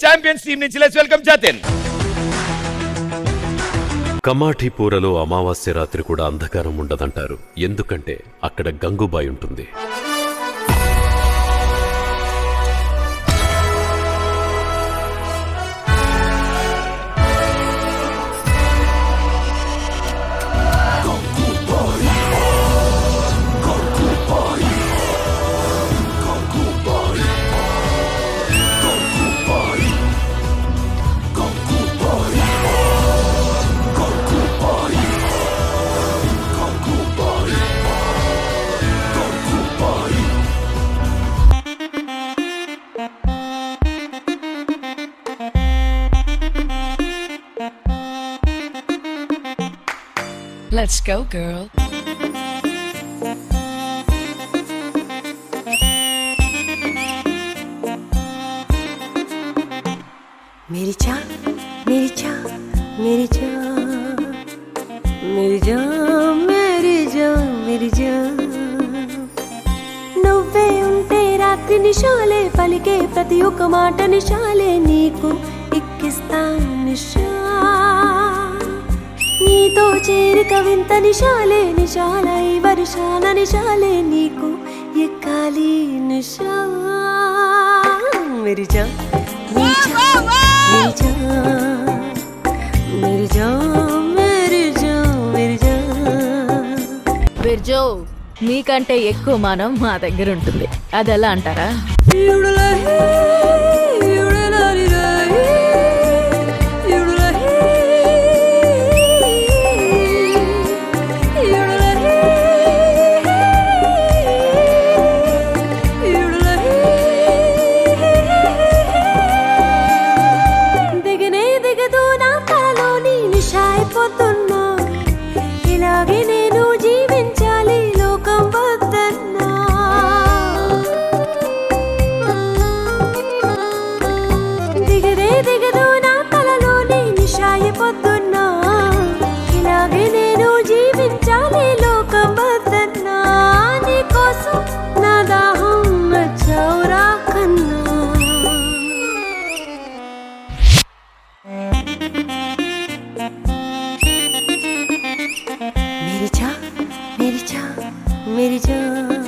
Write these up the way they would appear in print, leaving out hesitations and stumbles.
Champions team నుంచి let's welcome Jatin. కమాఠీపూరలో అమావాస్య రాత్రి కూడా అంధకారం ఉండదంటారు. ఎందుకంటే అక్కడ గంగూబాయి ఉంటుంది. Let's go, girl. मेरी जान मेरी जान मेरी जान मेरी जान मेरी जान मेरी जान నువ్వే ఉంటే రాత్రి నిశాలే పలికే ప్రతి ఒక్క మాట నిశాలే నీకు ఇక్కిస్తా నిశా నీతో చేరిక వింత నిశాలే నిశాలై వర్షాల నిశాలే నీకు ఎక్కాలి నిశా मेरी जान मेरी जान मेरी जान मेरी जान मेरी जान मेरी जान బిర్జో మీకంటే ఎక్కువ మానం మా దగ్గర ఉంటుంది. అది ఎలా అంటారా? దిగనే దిగదు నా తలలోని నిశా అయిపోతున్నా ఇలాగే నేను జీవించాలి లోకం వద్దన్నా దిగనే దిగదు నా తలలోని నిశా అయిపోతున్నా ఇలాగే నేను జీవించాలి లోకం వద్దన్నా నీకోసం నా దాహం నచ్చవురా కన్నా मेरी जान मेरी जान मेरी जान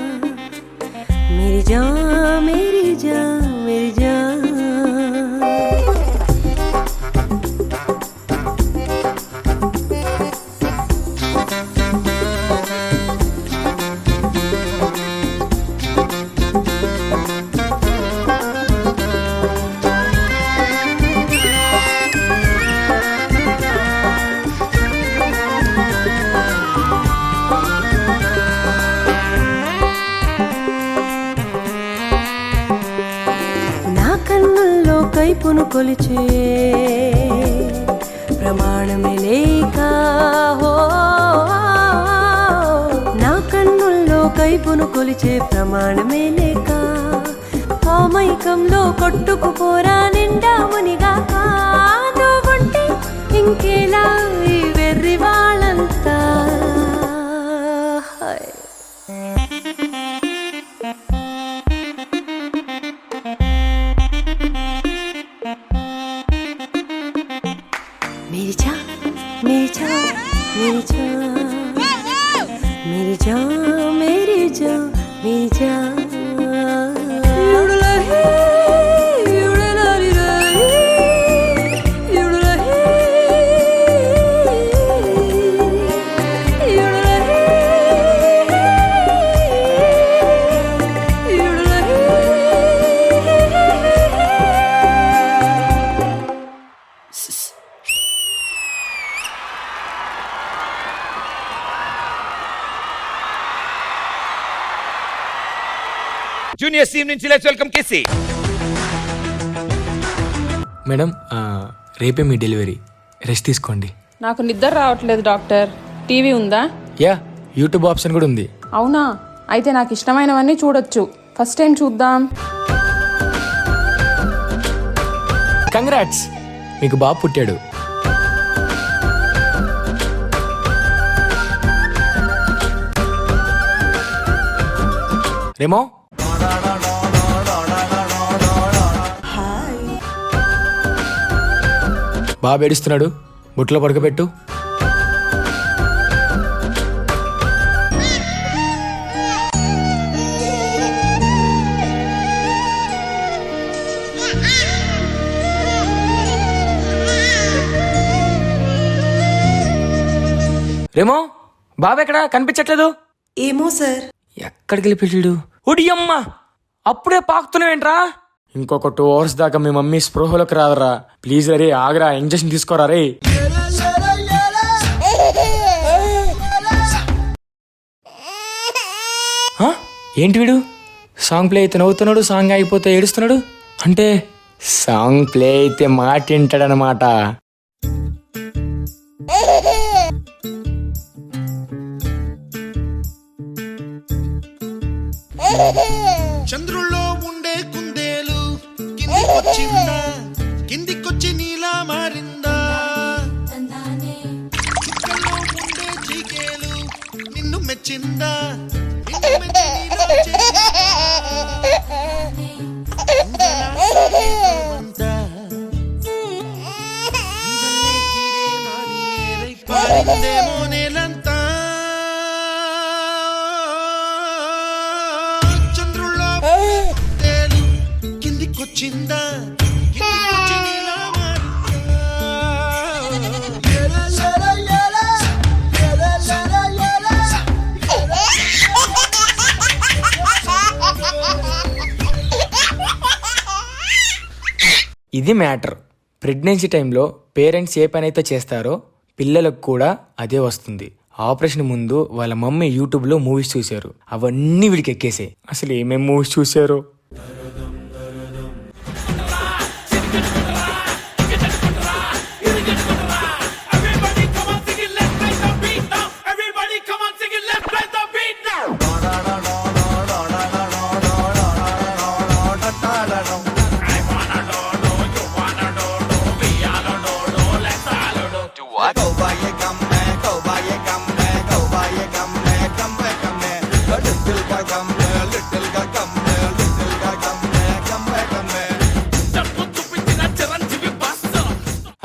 मेरी जान मेरी जान मेरी जान నా కన్నుల్లో కైపును కొలిచే ప్రమాణమే లేక హో నా కన్నుల్లో కైపును కొలిచే ప్రమాణమే లేక ఆ మైకంలో కొట్టుకుపోరా నిండా మునిగా నువ్వుంటే ఇంకేలా ఈ వెర్రి వాళ్ళంతా मेरी जान मेरी जान मेरी जान मेरी जान मेरी जान मेरी जान జూనియర్ టీం నుంచి లెట్స్ వెల్కమ్ కిసి. మేడం రేపే మీ డెలివరీ, రెస్ట్ తీసుకోండి. నాకు నిద్ర రావట్లేదు డాక్టర్. టీవీ ఉందా? యా, యూట్యూబ్ ఆప్షన్ కూడా ఉంది. అవునా? అయితే నాకు ఇష్టమైనవన్నీ చూడొచ్చు. ఫస్ట్ టైం చూద్దాం. కంగ్రాట్స్, మీకు బాబు పుట్టాడు. రేమో బాబు ఏడుస్తున్నాడు, బుట్లో పడుకోబెట్టు. రేమో బాబు ఎక్కడా కనిపించట్లేదు? ఏమో సార్. ఎక్కడికి వెళ్ళిపోయాడు? ఉడియమ్మ, అప్పుడే పాకుతున్నావేంట్రా? ఇంకొక 2 hours దాకా మీ మమ్మీ స్పృహలోకి రాదరా. ప్లీజ్ అరే ఆగరా, ఇంజక్షన్ తీసుకోరా రే. హ? ఏంటి వీడు సాంగ్ ప్లే అయితే నవ్వుతున్నాడు, సాంగ్ అయిపోతే ఏడుస్తున్నాడు. అంటే సాంగ్ ప్లే అయితే మాట వింటాడనమాట. చంద్రుల్లో ఉండే కుందేలు కిందికొచ్చిందా, కిందికొచ్చి నీలా మారిందా? చుక్కల్లో ఉండే చీకేలు నిన్ను మెచ్చిందా, నిన్ను మెచ్చి నీలో చేరిందా? ఊహలా సాగే పరువంతా, ఇవల్లే తీరే మారి ఏరై పారిందేమో నేలంతా. కిందికొచ్చిందా, కిందికొచ్చి నీలా మారిందా? ఇది మ్యాటర్. ప్రెగ్నెన్సీ టైంలో పేరెంట్స్ ఏ పని అయితే చేస్తారో పిల్లలకు కూడా అదే వస్తుంది. ఆపరేషన్ ముందు వాళ్ళ మమ్మీ యూట్యూబ్లో మూవీస్ చూశారు, అవన్నీ వీడికి ఎక్కేసాయి. అసలు ఏమేమి మూవీస్ చూశారో.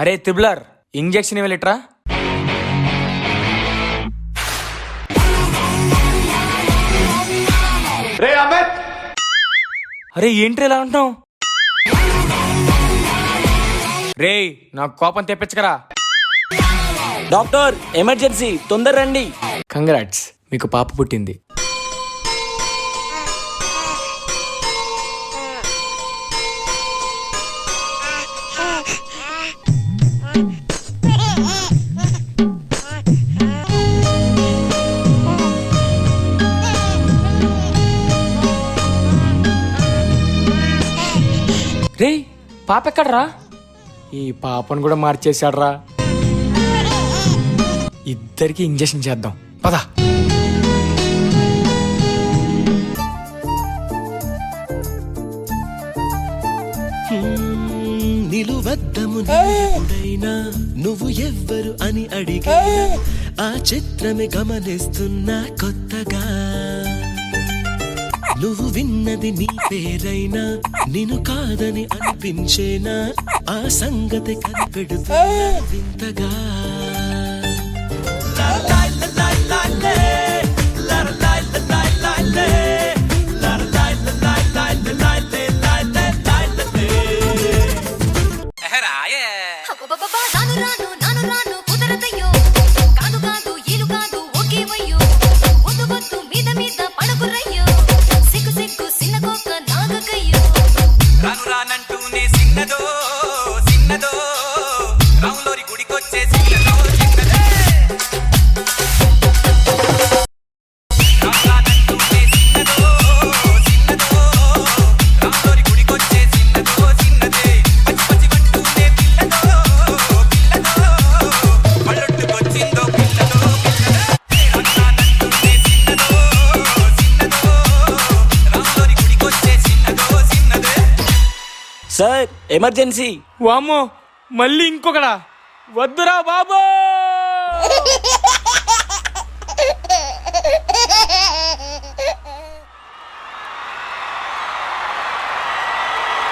అరే త్రిబులర్, ఇంజెక్షన్ ఇవ్వలేట్రా? అరే ఏంటి ఇలా అంటున్నావు? రే నాకు కోపం తెప్పించకరా. డాక్టర్ ఎమర్జెన్సీ, తొందర రండి. కంగ్రాట్స్, మీకు పాప పుట్టింది. రే పాప ఎక్కడ్రా? ఈ పాపను కూడా మార్చేశాడ్రా. ఇద్దరికి ఇంజెక్షన్ చేద్దాం పదా. నిలువద్దము ఎప్పుడైనా నువ్వు ఎవ్వరు అని అడిగా, ఆ చిత్రమే గమనిస్తున్నా కొత్తగా. నువ్వు విన్నది నీ పేరైనా నిన్ను కాదని అనిపించేనా, ఆ సంగతి కనిపెడుతున్నా వింతగా. రానంటూనే సిన్నదో సిన్నదో రాములోరి గుడికొచ్చే సిన్నదో సిన్నదే. రానంటూనే సిన్నదో సిన్నదో రాములోరి గుడికొచ్చే సిన్నదో సిన్నదే. పచ్చి పచ్చి పట్టునే పిల్లదో పిల్లదో పళ్ళొట్టుకొచ్చిందో పిల్లదో పిల్లదే. రానంటూనే సిన్నదో సిన్నదో రాములోరి గుడికొచ్చే సిన్నదో సిన్నదే. Sir emergency. వామ్మో, మళ్ళీ ఇంకొకడా? వద్దురా బాబు.